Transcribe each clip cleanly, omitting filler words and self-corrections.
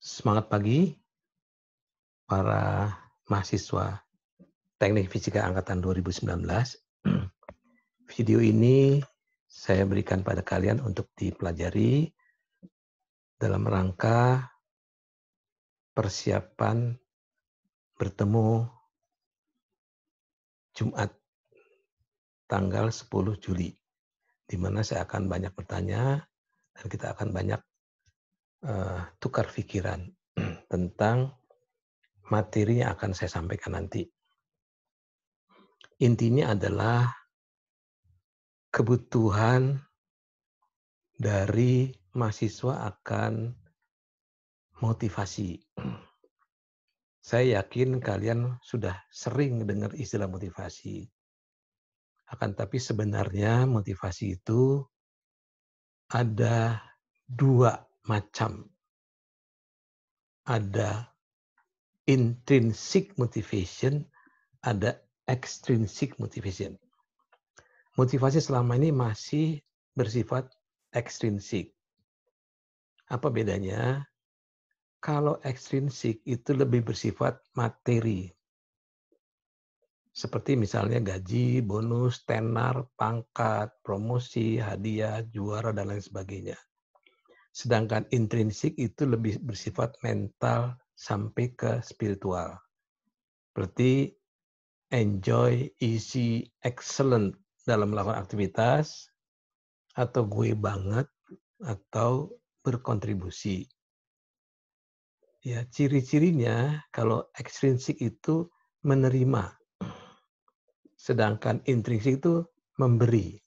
Semangat pagi para mahasiswa Teknik Fisika angkatan 2019. Video ini saya berikan pada kalian untuk dipelajari dalam rangka persiapan bertemu Jumat tanggal 10 Juli, di mana saya akan banyak bertanya dan kita akan banyak tukar pikiran tentang materi yang akan saya sampaikan nanti. Intinya adalah kebutuhan dari mahasiswa akan motivasi. Saya yakin kalian sudah sering dengar istilah motivasi. Akan tapi sebenarnya motivasi itu ada dua macam. Ada intrinsic motivation, ada extrinsic motivation. Motivasi selama ini masih bersifat extrinsic. Apa bedanya? Kalau extrinsic itu lebih bersifat materi. Seperti misalnya gaji, bonus, tenar, pangkat, promosi, hadiah, juara, dan lain sebagainya. Sedangkan intrinsik itu lebih bersifat mental sampai ke spiritual. Seperti enjoy, easy, excellent dalam melakukan aktivitas, atau gue banget, atau berkontribusi. Ya, ciri-cirinya kalau ekstrinsik itu menerima, sedangkan intrinsik itu memberi.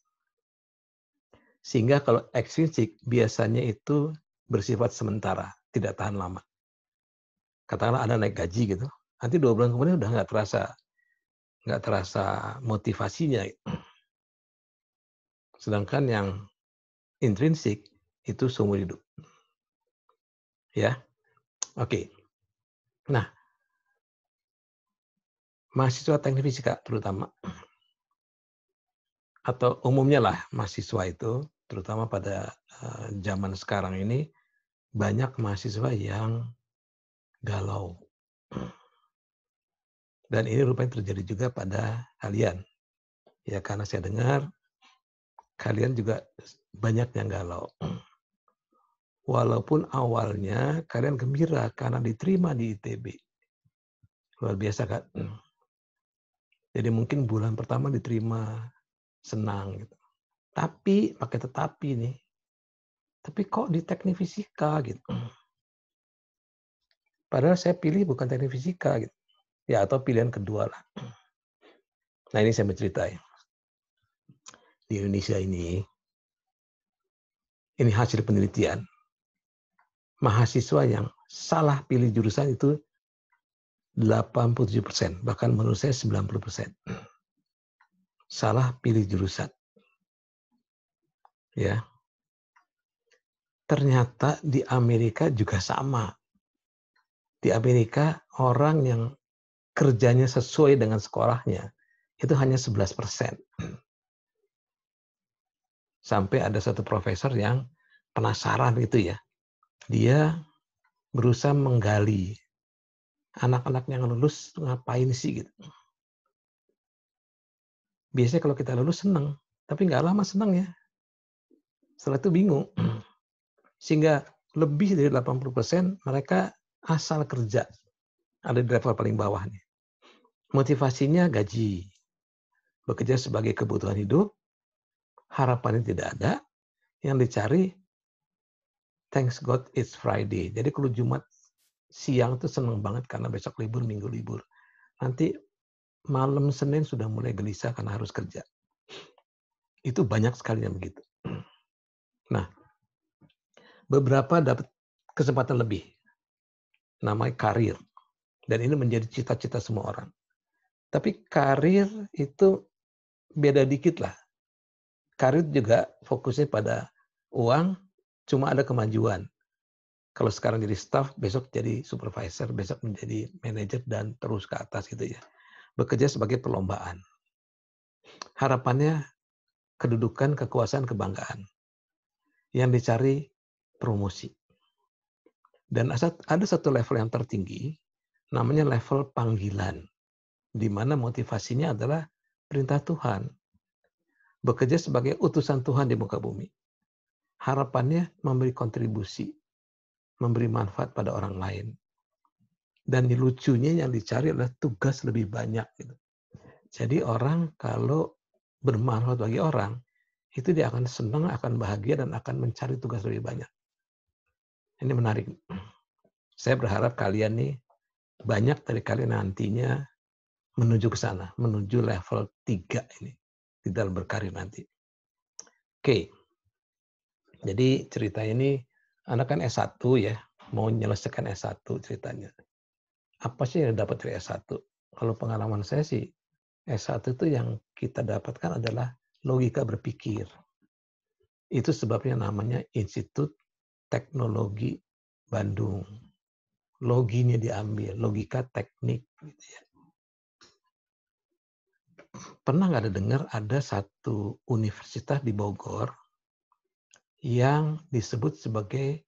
Sehingga kalau ekstrinsik biasanya itu bersifat sementara, tidak tahan lama. Katakanlah Anda naik gaji gitu, nanti 2 bulan kemudian udah nggak terasa motivasinya. Sedangkan yang intrinsik itu seumur hidup. Ya, oke. Nah, mahasiswa teknik fisika terutama, atau umumnya lah mahasiswa itu, terutama pada zaman sekarang ini, banyak mahasiswa yang galau. Dan ini rupanya terjadi juga pada kalian. Ya, karena saya dengar kalian juga banyak yang galau. Walaupun awalnya kalian gembira karena diterima di ITB. Luar biasa kan? Jadi mungkin bulan pertama diterima, senang gitu. Tapi, pakai tetapi nih, tapi kok di teknik fisika gitu. Padahal saya pilih bukan teknik fisika gitu. Ya, atau pilihan kedua lah. Nah, ini saya bercerita ya. Di Indonesia ini hasil penelitian. Mahasiswa yang salah pilih jurusan itu 87%, bahkan menurut saya 90%. Salah pilih jurusan. Ya. Ternyata di Amerika juga sama. Di Amerika orang yang kerjanya sesuai dengan sekolahnya itu hanya 11%. Sampai ada satu profesor yang penasaran gitu ya. Dia berusaha menggali anak-anak yang lulus ngapain sih gitu. Biasanya kalau kita lulus senang, tapi nggak lama senang ya. Setelah itu bingung. Sehingga lebih dari 80% mereka asal kerja. Ada di level paling bawah nih. Motivasinya gaji. Bekerja sebagai kebutuhan hidup, harapannya tidak ada. Yang dicari, thanks God it's Friday. Jadi kalau Jumat siang tuh senang banget karena besok libur, minggu libur. Nanti malam Senin sudah mulai gelisah karena harus kerja. Itu banyak sekali yang begitu. Nah, beberapa dapat kesempatan lebih. Namanya karir. Dan ini menjadi cita-cita semua orang. Tapi karir itu beda dikit lah. Karir juga fokusnya pada uang, cuma ada kemajuan. Kalau sekarang jadi staff, besok jadi supervisor, besok menjadi manajer, dan terus ke atas gitu ya. Bekerja sebagai perlombaan. Harapannya kedudukan, kekuasaan, kebanggaan. Yang dicari promosi. Dan ada satu level yang tertinggi, namanya level panggilan, di mana motivasinya adalah perintah Tuhan, bekerja sebagai utusan Tuhan di muka bumi. Harapannya memberi kontribusi, memberi manfaat pada orang lain. Dan lucunya yang dicari adalah tugas lebih banyak. Gitu. Jadi orang kalau bermanfaat bagi orang, itu dia akan senang, akan bahagia, dan akan mencari tugas lebih banyak. Ini menarik. Saya berharap kalian nih, banyak dari kalian nantinya menuju ke sana, menuju level 3 ini, di dalam berkarir nanti. Oke, jadi cerita ini, Anda kan S1 ya, mau menyelesaikan S1 ceritanya. Apa sih yang dapat dari S1? Kalau pengalaman saya sih, S1 itu yang kita dapatkan adalah logika berpikir. Itu sebabnya namanya Institut Teknologi Bandung. Loginya diambil, logika teknik. Gitu ya. Pernah nggak ada dengar ada satu universitas di Bogor yang disebut sebagai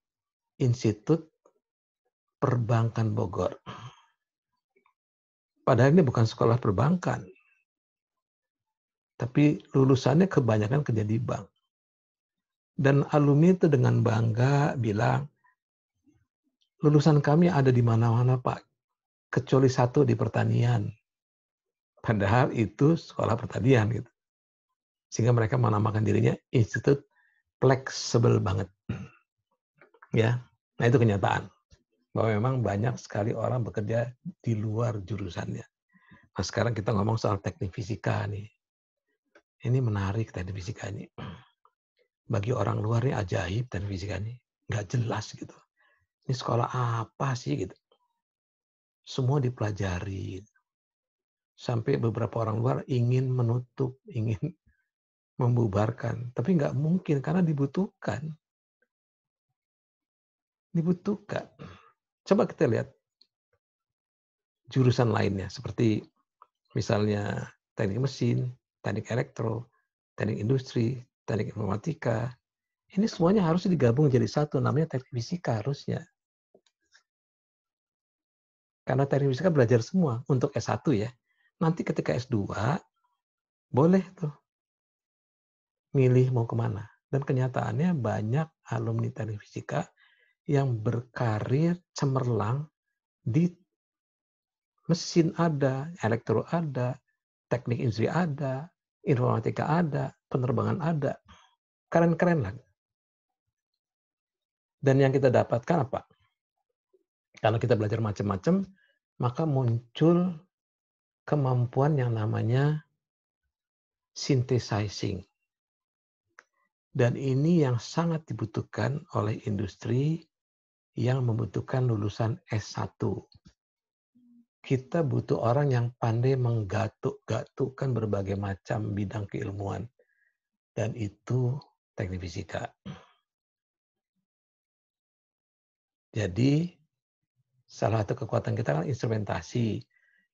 Institut Perbankan Bogor. Padahal ini bukan sekolah perbankan. Tapi lulusannya kebanyakan kerja di bank. Dan alumni itu dengan bangga bilang, lulusan kami ada di mana-mana Pak, kecuali satu di pertanian. Padahal itu sekolah pertanian gitu. Sehingga mereka menamakan dirinya Institut Fleksibel banget. Ya, nah itu kenyataan. Bahwa memang banyak sekali orang bekerja di luar jurusannya. Nah sekarang kita ngomong soal teknik fisika nih. Ini menarik teknik fisika ini. Bagi orang luar ini ajaib teknik fisika ini. Nggak jelas gitu. Ini sekolah apa sih gitu. Semua dipelajari. Sampai beberapa orang luar ingin menutup, ingin membubarkan. Tapi nggak mungkin karena dibutuhkan. Dibutuhkan. Coba kita lihat jurusan lainnya. Seperti misalnya teknik mesin, teknik elektro, teknik industri, teknik informatika. Ini semuanya harus digabung jadi satu, namanya teknik fisika harusnya. Karena teknik fisika belajar semua untuk S1 ya. Nanti ketika S2, boleh tuh milih mau kemana. Dan kenyataannya banyak alumni teknik fisika yang berkarir cemerlang di mesin ada, elektro ada, teknik industri ada, informatika ada, penerbangan ada. Keren-keren lah. Dan yang kita dapatkan apa? Kalau kita belajar macam-macam, maka muncul kemampuan yang namanya synthesizing. Dan ini yang sangat dibutuhkan oleh industri yang membutuhkan lulusan S1. Kita butuh orang yang pandai menggatuk-gatukkan berbagai macam bidang keilmuan. Dan itu teknik fisika. Jadi, salah satu kekuatan kita kan instrumentasi.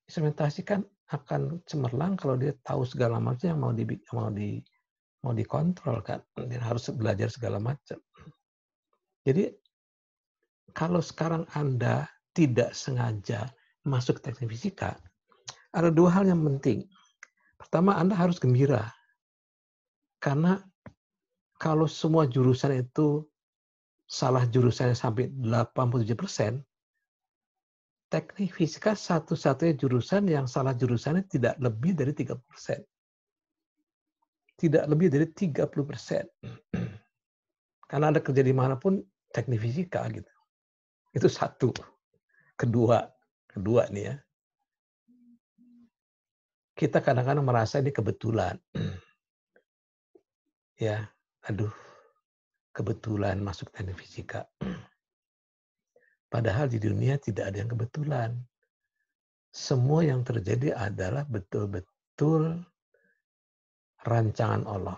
Instrumentasi kan akan cemerlang kalau dia tahu segala macam yang mau dikontrol kan. Dia harus belajar segala macam. Jadi, kalau sekarang Anda tidak sengaja masuk teknik fisika, ada dua hal yang penting. Pertama, Anda harus gembira. Karena kalau semua jurusan itu salah jurusannya sampai 87%, teknik fisika satu-satunya jurusan yang salah jurusannya tidak lebih dari 30%. Tidak lebih dari 30%. Karena Anda kerja di manapun, teknik fisika gitu. Itu satu. Kedua nih ya. Kita kadang-kadang merasa ini kebetulan. Ya, aduh, kebetulan masuk teknik fisika. Padahal di dunia tidak ada yang kebetulan. Semua yang terjadi adalah betul-betul rancangan Allah.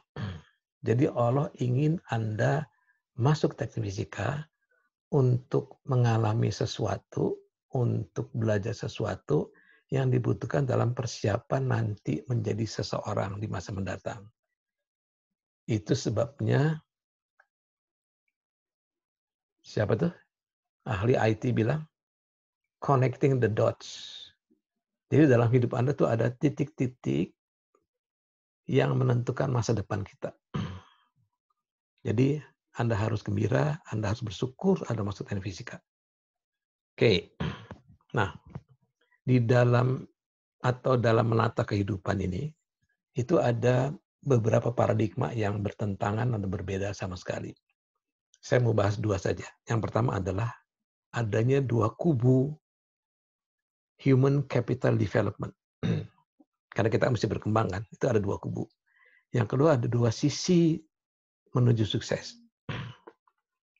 Jadi Allah ingin Anda masuk teknik fisika untuk mengalami sesuatu, untuk belajar sesuatu yang dibutuhkan dalam persiapan nanti menjadi seseorang di masa mendatang. Itu sebabnya, siapa tuh? ahli IT bilang, connecting the dots. Jadi dalam hidup Anda tuh ada titik-titik yang menentukan masa depan kita. Jadi Anda harus gembira, Anda harus bersyukur Anda masuk teknik fisika. Oke, nah di dalam atau dalam menata kehidupan ini, itu ada beberapa paradigma yang bertentangan atau berbeda sama sekali. Saya mau bahas dua saja. Yang pertama adalah adanya dua kubu human capital development. Karena kita mesti berkembang kan, itu ada dua kubu. Yang kedua ada dua sisi menuju sukses.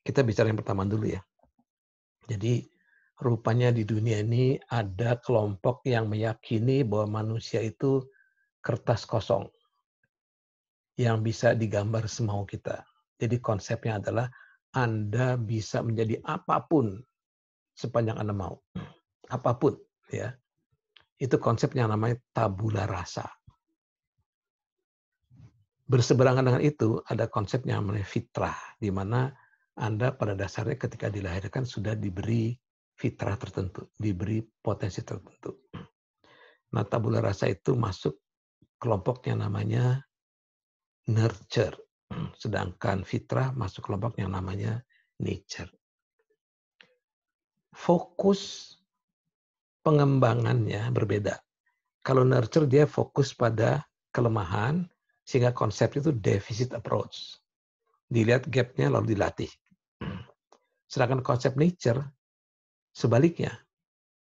Kita bicara yang pertama dulu ya. Jadi rupanya di dunia ini ada kelompok yang meyakini bahwa manusia itu kertas kosong yang bisa digambar semau kita. Jadi konsepnya adalah Anda bisa menjadi apapun sepanjang Anda mau. Apapun, ya. Itu konsep yang namanya tabula rasa. Berseberangan dengan itu ada konsep yang namanya fitrah, di mana Anda pada dasarnya ketika dilahirkan sudah diberi fitrah tertentu, diberi potensi tertentu. Nah, tabula rasa itu masuk kelompok yang namanya nurture. Sedangkan fitrah masuk kelompok yang namanya nature. Fokus pengembangannya berbeda. Kalau nurture dia fokus pada kelemahan, sehingga konsep itu deficit approach. Dilihat gapnya lalu dilatih. Sedangkan konsep nature sebaliknya.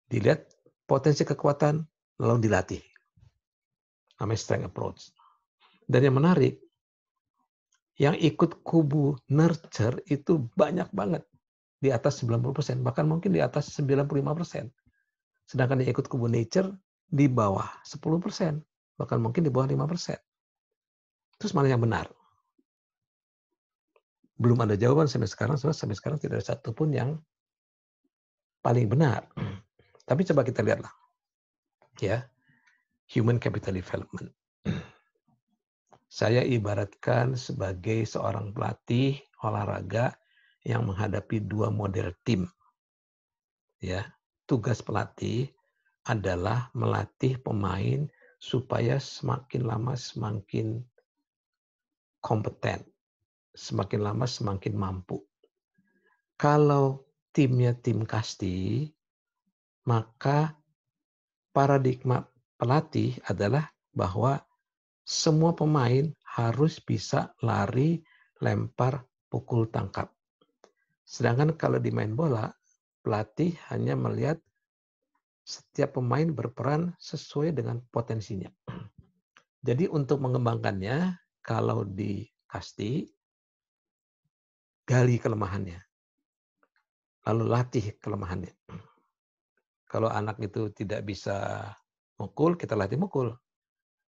Dilihat potensi kekuatan lalu dilatih. Namanya strength approach. Dan yang menarik, yang ikut kubu nurture itu banyak banget. Di atas 90%, bahkan mungkin di atas 95%. Sedangkan yang ikut kubu nature di bawah 10%, bahkan mungkin di bawah 5%. Terus mana yang benar? Belum ada jawaban sampai sekarang tidak ada satupun yang paling benar. Tapi coba kita lihatlah. Ya, human capital development. Saya ibaratkan sebagai seorang pelatih olahraga yang menghadapi dua model tim. Ya, tugas pelatih adalah melatih pemain supaya semakin lama semakin kompeten, semakin lama semakin mampu. Kalau timnya tim kasti, maka paradigma pelatih adalah bahwa semua pemain harus bisa lari, lempar, pukul, tangkap. Sedangkan kalau di main bola, pelatih hanya melihat setiap pemain berperan sesuai dengan potensinya. Jadi untuk mengembangkannya, kalau di kasti, gali kelemahannya. Lalu latih kelemahannya. Kalau anak itu tidak bisa mukul, kita latih mukul.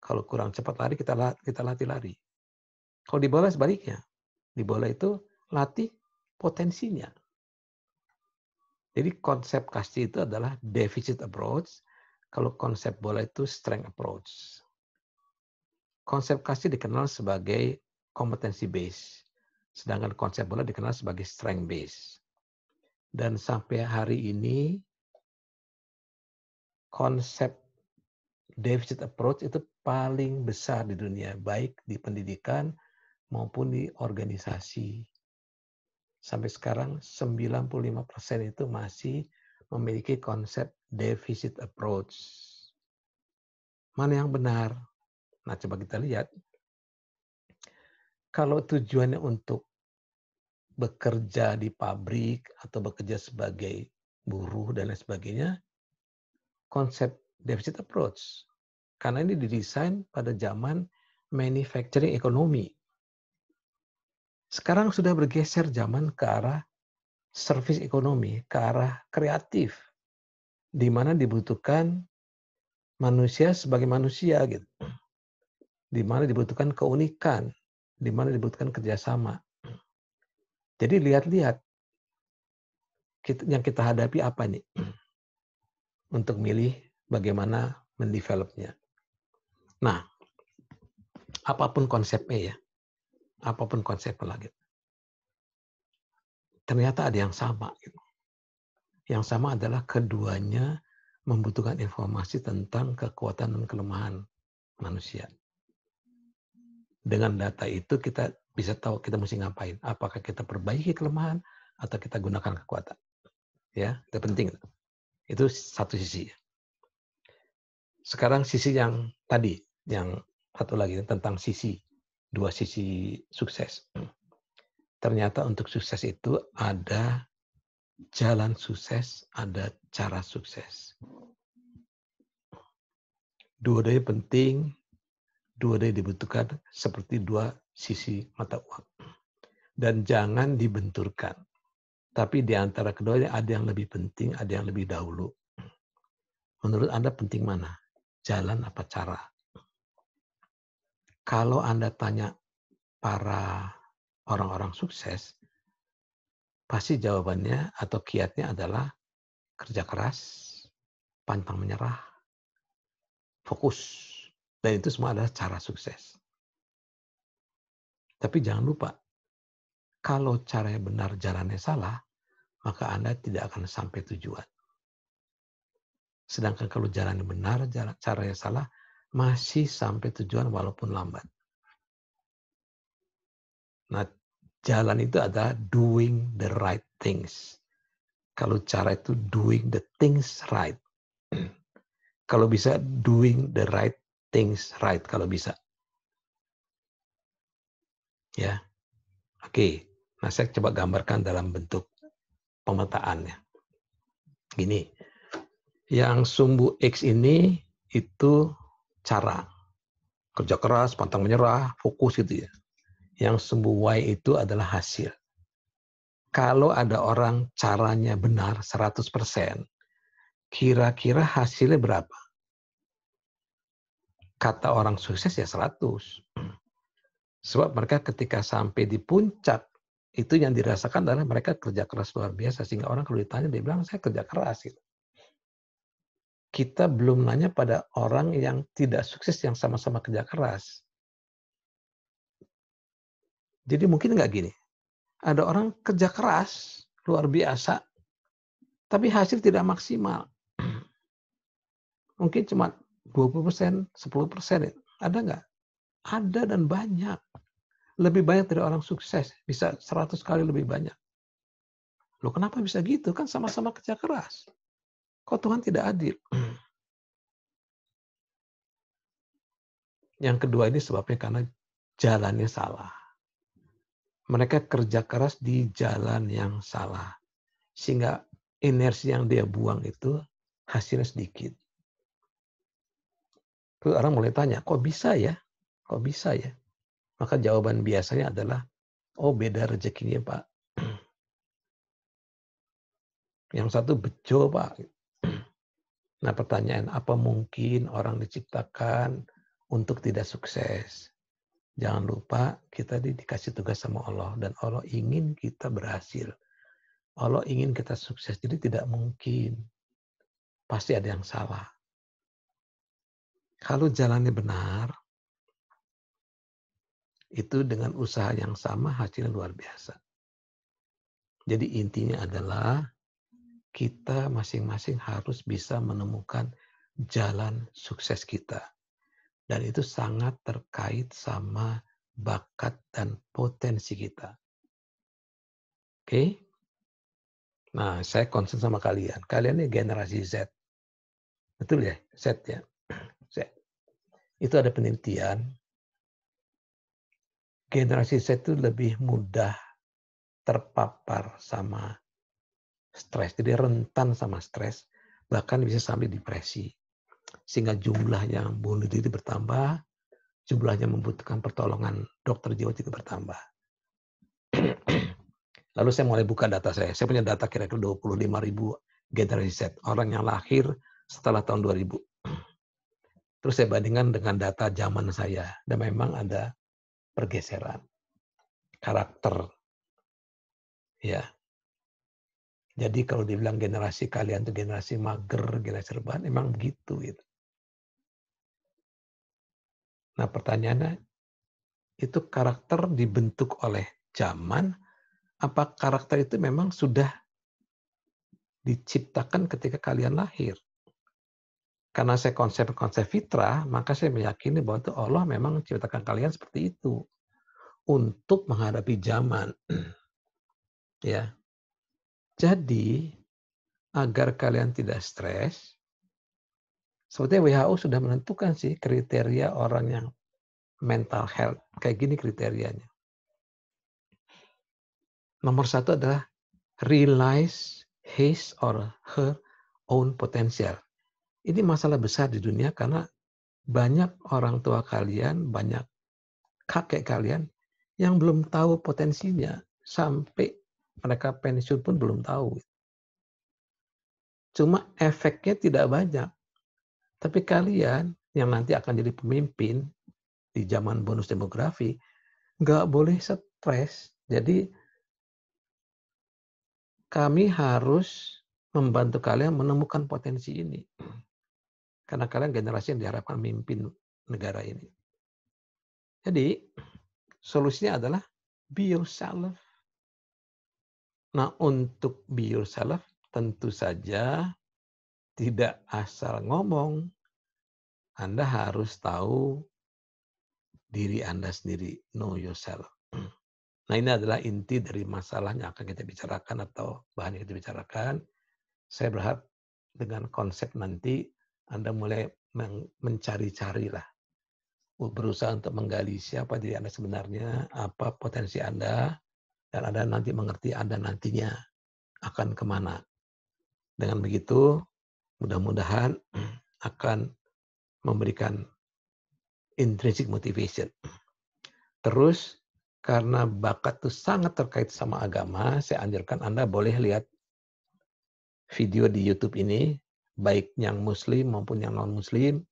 Kalau kurang cepat lari, kita latih lari. Kalau di bola sebaliknya. Di bola itu latih potensinya. Jadi konsep kasti itu adalah deficit approach. Kalau konsep bola itu strength approach. Konsep kasti dikenal sebagai kompetensi base. Sedangkan konsep bola dikenal sebagai strength base. Dan sampai hari ini, konsep deficit approach itu paling besar di dunia, baik di pendidikan maupun di organisasi. Sampai sekarang 95% itu masih memiliki konsep deficit approach. Mana yang benar? Nah, coba kita lihat. Kalau tujuannya untuk bekerja di pabrik atau bekerja sebagai buruh dan lain sebagainya, konsep deficit approach. Karena ini didesain pada zaman manufacturing economy. Sekarang sudah bergeser zaman ke arah service economy, ke arah kreatif, di mana dibutuhkan manusia sebagai manusia, gitu. Di mana dibutuhkan keunikan, di mana dibutuhkan kerjasama. Jadi lihat-lihat yang kita hadapi apa nih untuk milih bagaimana mendevelopnya. Nah, apapun konsepnya ya, apapun konsepnya lagi, ternyata ada yang sama. Gitu. Yang sama adalah keduanya membutuhkan informasi tentang kekuatan dan kelemahan manusia. Dengan data itu kita bisa tahu kita mesti ngapain. Apakah kita perbaiki kelemahan atau kita gunakan kekuatan. Ya, itu penting. Itu satu sisi. Sekarang sisi yang tadi, yang satu lagi tentang dua sisi sukses. Ternyata untuk sukses itu ada jalan sukses, ada cara sukses. Dua-duanya penting, dua-duanya dibutuhkan seperti dua sisi mata uang. Dan jangan dibenturkan. Tapi di antara keduanya ada yang lebih penting, ada yang lebih dahulu. Menurut Anda penting mana? Jalan apa cara? Kalau Anda tanya para orang-orang sukses, pasti jawabannya atau kiatnya adalah kerja keras, pantang menyerah, fokus. Dan itu semua adalah cara sukses. Tapi jangan lupa, kalau caranya benar, jalannya salah, maka Anda tidak akan sampai tujuan. Sedangkan kalau jalannya benar, caranya salah, masih sampai tujuan walaupun lambat. Nah, jalan itu adalah doing the right things. Kalau cara itu doing the things right. Kalau bisa doing the right things right, kalau bisa. Ya, oke. Nah, saya coba gambarkan dalam bentuk pemetaannya. Gini, yang sumbu X ini itu cara. Kerja keras, pantang menyerah, fokus gitu ya. Yang sumbu Y itu adalah hasil. Kalau ada orang caranya benar 100%, kira-kira hasilnya berapa? Kata orang sukses ya 100. Sebab mereka ketika sampai di puncak, itu yang dirasakan adalah mereka kerja keras luar biasa. Sehingga orang kalau ditanya, dia bilang, saya kerja keras. Gitu. Kita belum nanya pada orang yang tidak sukses yang sama-sama kerja keras. Jadi mungkin nggak gini, ada orang kerja keras, luar biasa, tapi hasil tidak maksimal. Mungkin cuma 20%, 10%. Ada nggak? Ada dan banyak. Lebih banyak dari orang sukses. Bisa 100 kali lebih banyak. Loh kenapa bisa gitu? Kan sama-sama kerja keras. Kok Tuhan tidak adil? Yang kedua ini sebabnya karena jalannya salah. Mereka kerja keras di jalan yang salah. Sehingga energi yang dia buang itu hasilnya sedikit. Terus orang mulai tanya, kok bisa ya? Kok bisa ya? Maka jawaban biasanya adalah, oh beda rezekinya Pak. Yang satu bejo Pak. Nah pertanyaan, apa mungkin orang diciptakan untuk tidak sukses? Jangan lupa kita dikasih tugas sama Allah. Dan Allah ingin kita berhasil. Allah ingin kita sukses. Jadi tidak mungkin. Pasti ada yang salah. Kalau jalannya benar, itu dengan usaha yang sama hasilnya luar biasa. Jadi intinya adalah kita masing-masing harus bisa menemukan jalan sukses kita. Dan itu sangat terkait sama bakat dan potensi kita. Oke? Nah, saya concern sama kalian. Kalian ini generasi Z. Betul ya? Z ya? Z. Itu ada penelitian. Generasi Z itu lebih mudah terpapar sama stres. Jadi rentan sama stres. Bahkan bisa sampai depresi. Sehingga jumlah yang bunuh diri bertambah. Jumlahnya membutuhkan pertolongan dokter jiwa juga bertambah. Lalu saya mulai buka data saya. Saya punya data kira-kira 25.000 generasi Z. Orang yang lahir setelah tahun 2000. Terus saya bandingkan dengan data zaman saya. Dan memang ada pergeseran. Karakter. Ya. Jadi kalau dibilang generasi kalian itu generasi mager, generasi rebahan, memang begitu. Gitu. Nah pertanyaannya, itu karakter dibentuk oleh zaman, apa karakter itu memang sudah diciptakan ketika kalian lahir. Karena saya konsep fitrah, maka saya meyakini bahwa itu Allah memang menciptakan kalian seperti itu untuk menghadapi zaman. Ya. Jadi, agar kalian tidak stres, sebetulnya WHO sudah menentukan sih kriteria orang yang mental health. Kayak gini kriterianya. Nomor satu adalah realize his or her own potential. Ini masalah besar di dunia karena banyak orang tua kalian, banyak kakek kalian yang belum tahu potensinya. Sampai mereka pensiun pun belum tahu. Cuma efeknya tidak banyak. Tapi kalian yang nanti akan jadi pemimpin di zaman bonus demografi, nggak boleh stres. Jadi kami harus membantu kalian menemukan potensi ini. Karena kalian generasi yang diharapkan memimpin negara ini. Jadi solusinya adalah be yourself. Nah, untuk be yourself tentu saja tidak asal ngomong. Anda harus tahu diri Anda sendiri, know yourself. Nah, ini adalah inti dari masalah yang akan kita bicarakan atau bahan yang kita bicarakan. Saya berharap dengan konsep nanti Anda mulai mencari-cari lah. Berusaha untuk menggali siapa diri Anda sebenarnya, apa potensi Anda, dan Anda nanti mengerti Anda nantinya akan kemana. Dengan begitu, mudah-mudahan akan memberikan intrinsic motivation. Terus, karena bakat itu sangat terkait sama agama, saya anjurkan Anda boleh lihat video di YouTube ini, baik yang Muslim maupun yang non-Muslim,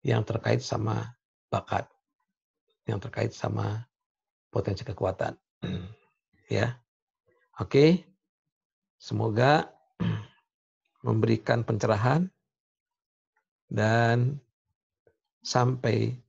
yang terkait sama bakat, yang terkait sama potensi kekuatan. Ya, oke. Semoga memberikan pencerahan dan sampai